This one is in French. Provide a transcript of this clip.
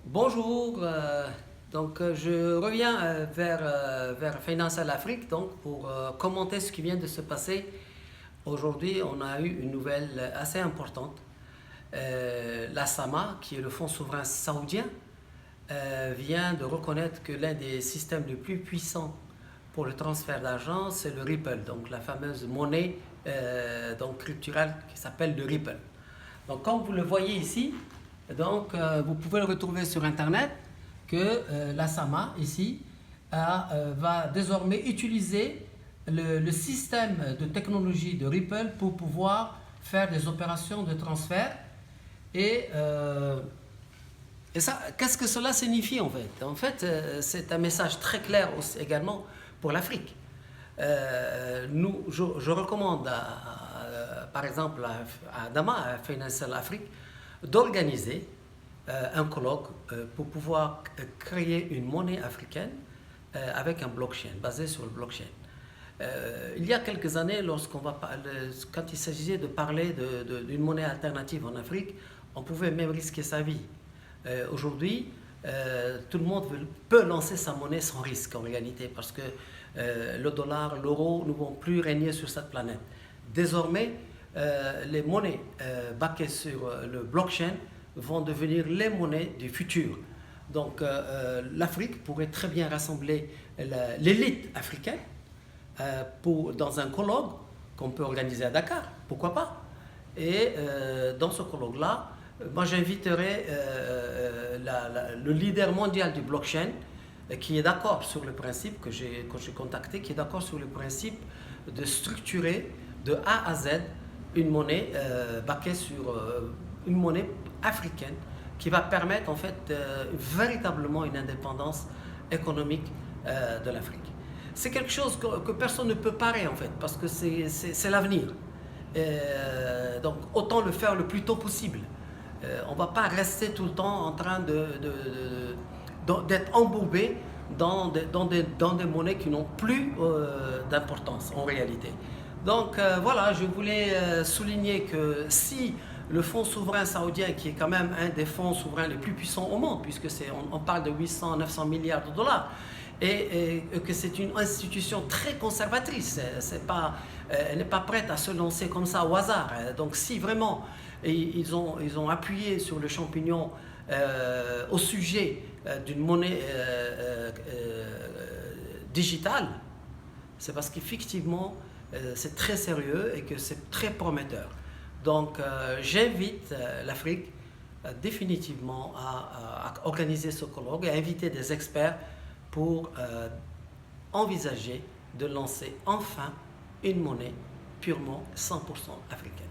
Bonjour, je reviens vers Financial Afrique pour commenter ce qui vient de se passer. Aujourd'hui, on a eu une nouvelle assez importante. La SAMA, qui est le fonds souverain saoudien, vient de reconnaître que l'un des systèmes les plus puissants pour le transfert d'argent, c'est le Ripple, donc la fameuse monnaie crypturale qui s'appelle le Ripple. Donc comme vous le voyez ici, vous pouvez le retrouver sur internet que la SAMA ici va désormais utiliser le système de technologie de Ripple pour pouvoir faire des opérations de transfert. Et ça, qu'est-ce que cela signifie en fait? En fait, c'est un message très clair aussi, également pour l'Afrique. Je recommande par exemple à Dama, à Financial Afrique, d'organiser un colloque pour pouvoir créer une monnaie africaine avec un blockchain, basé sur le blockchain. Il y a quelques années, quand il s'agissait de parler d'une monnaie alternative en Afrique, on pouvait même risquer sa vie. Aujourd'hui, tout le monde peut lancer sa monnaie sans risque en réalité, parce que le dollar, l'euro ne vont plus régner sur cette planète. Désormais, les monnaies backées sur le blockchain vont devenir les monnaies du futur. Donc l'Afrique pourrait très bien rassembler l'élite africaine dans un colloque qu'on peut organiser à Dakar, pourquoi pas. Et dans ce colloque-là, moi j'inviterai le leader mondial du blockchain qui est d'accord sur le principe, que j'ai contacté, qui est d'accord sur le principe de structurer de A à Z une monnaie backée sur une monnaie africaine qui va permettre en fait véritablement une indépendance économique de l'Afrique. C'est quelque chose que personne ne peut parer en fait, parce que c'est l'avenir. Donc autant le faire le plus tôt possible. On ne va pas rester tout le temps en train d'être embourbé dans des monnaies qui n'ont plus d'importance en réalité. Donc voilà, je voulais souligner que si le fonds souverain saoudien, qui est quand même un des fonds souverains les plus puissants au monde, puisque on parle de 800-900 milliards de dollars, et que c'est une institution très conservatrice, elle n'est pas prête à se lancer comme ça au hasard. Donc si vraiment ils ont appuyé sur le champignon au sujet d'une monnaie digitale, c'est parce qu'effectivement c'est très sérieux et que c'est très prometteur. Donc j'invite l'Afrique définitivement à organiser ce colloque et à inviter des experts pour envisager de lancer enfin une monnaie purement 100% africaine.